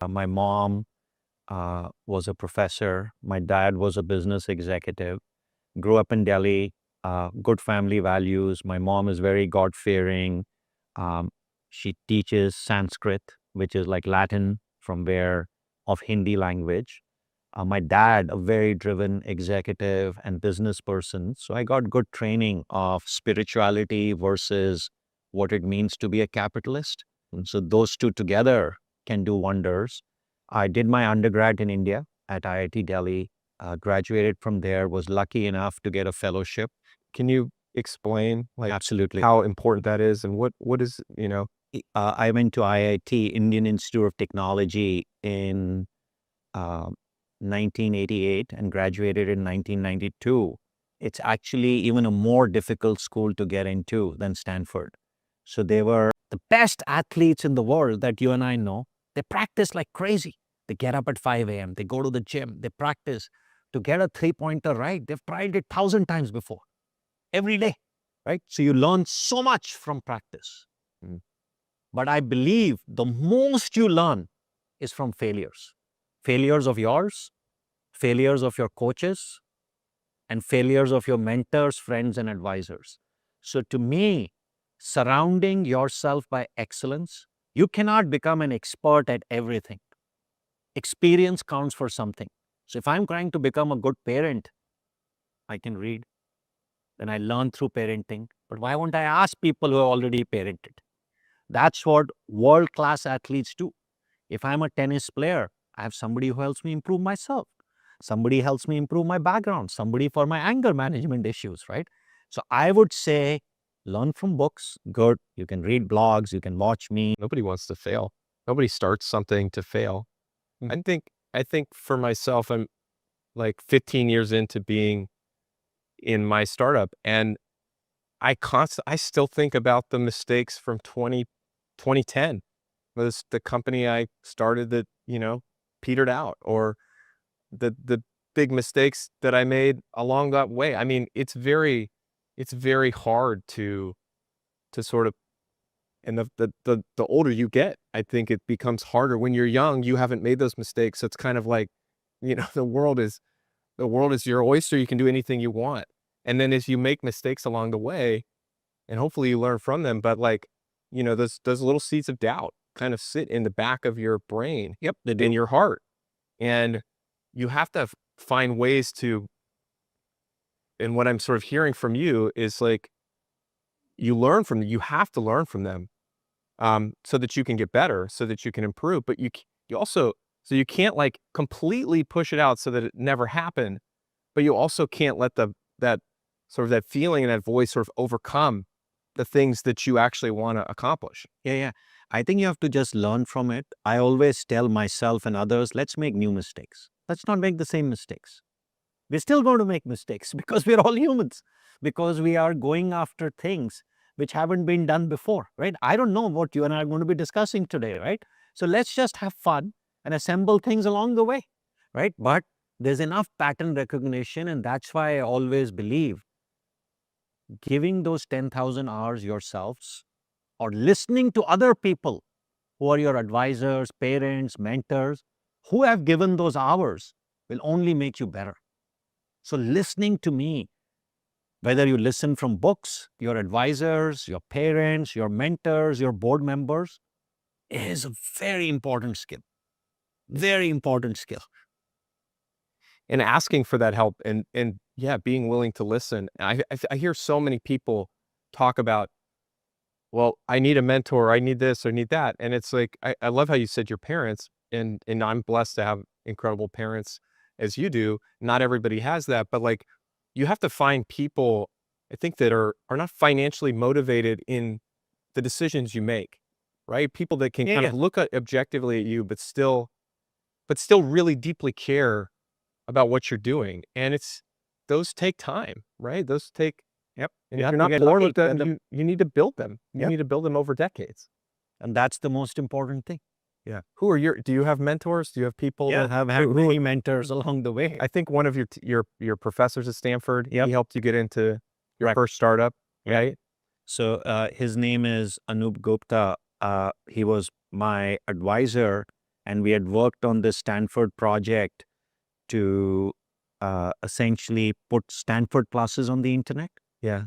My mom was a professor. My dad was a business executive. Grew up in Delhi, good family values. My mom is very God-fearing. Um, she teaches Sanskrit, which is like Latin from where of Hindi language. My dad, a very driven executive and business person. So I got good training of spirituality versus what it means to be a capitalist. And so those two together can do wonders. I did my undergrad in India at IIT Delhi, graduated from there, was lucky enough to get a fellowship. Can you explain like Absolutely. how important that is and what is, I went to IIT, Indian Institute of Technology, in uh, 1988 and graduated in 1992. It's actually even a more difficult school to get into than Stanford. So they were the best athletes in the world that you and I know. They practice like crazy. They get up at 5 a.m., they go to the gym, they practice to get a three-pointer right. They've tried it 1,000 times before, every day, right? So you learn so much from practice. Mm. But I believe the most you learn is from failures. Failures of yours, failures of your coaches, and failures of your mentors, friends, and advisors. So to me, surrounding yourself by excellence, you cannot become an expert at everything. Experience counts for something. So if I'm trying to become a good parent, I can read, then I learn through parenting. But why won't I ask people who have already parented? That's what world-class athletes do. If I'm a tennis player, I have somebody who helps me improve myself. Somebody helps me improve my background. Somebody for my anger management issues, right? So I would say learn from books. Good. You can read blogs. You can watch me. Nobody wants to fail. Nobody starts something to fail. Mm. I think for myself, I'm like 15 years into being in my startup, and I still think about the mistakes from 2010. Was the company I started that, petered out, or the big mistakes that I made along that way. I mean, it's very hard to sort of, and the older you get, I think it becomes harder. When you're young, you haven't made those mistakes. So it's kind of like, the world is your oyster. You can do anything you want. And then as you make mistakes along the way, and hopefully you learn from them, but like, those little seeds of doubt kind of sit in the back of your brain, Yep, they in do. your heart. And you have to find ways to, and what I'm sort of hearing from you is like, you have to learn from them, so that you can get better, so that you can improve. But you also, so you can't like completely push it out so that it never happened, but you also can't let that sort of that feeling and that voice sort of overcome the things that you actually want to accomplish. Yeah, yeah. I think you have to just learn from it. I always tell myself and others, let's make new mistakes. Let's not make the same mistakes. We're still going to make mistakes because we're all humans, because we are going after things which haven't been done before, right? I don't know what you and I are going to be discussing today, right? So let's just have fun and assemble things along the way, right? But there's enough pattern recognition, and that's why I always believe giving those 10,000 hours yourselves or listening to other people who are your advisors, parents, mentors, who have given those hours will only make you better. So listening to me, whether you listen from books, your advisors, your parents, your mentors, your board members, is a very important skill. Very important skill. And asking for that help, and yeah, being willing to listen. I hear so many people talk about, well, I need a mentor, I need this, or need that. And it's like, I love how you said your parents, and I'm blessed to have incredible parents as you do. Not everybody has that, but like, you have to find people, I think, that are not financially motivated in the decisions you make, right? People that can kind Yeah. of look at objectively at you, but still really deeply care about what you're doing. And those take time, right? Those take, Yep. and You if have you're to not get born lucky. with them, you need to build them. You Yep. need to build them over decades. And that's the most important thing. Yeah. Do you have mentors? Do you have people Yeah. that, I've had many mentors along the way. I think one of your professors at Stanford, Yep. he helped you get into your Correct. first startup, Yeah. right? So his name is Anup Gupta. He was my advisor and we had worked on this Stanford project to essentially put Stanford classes on the internet. Yeah.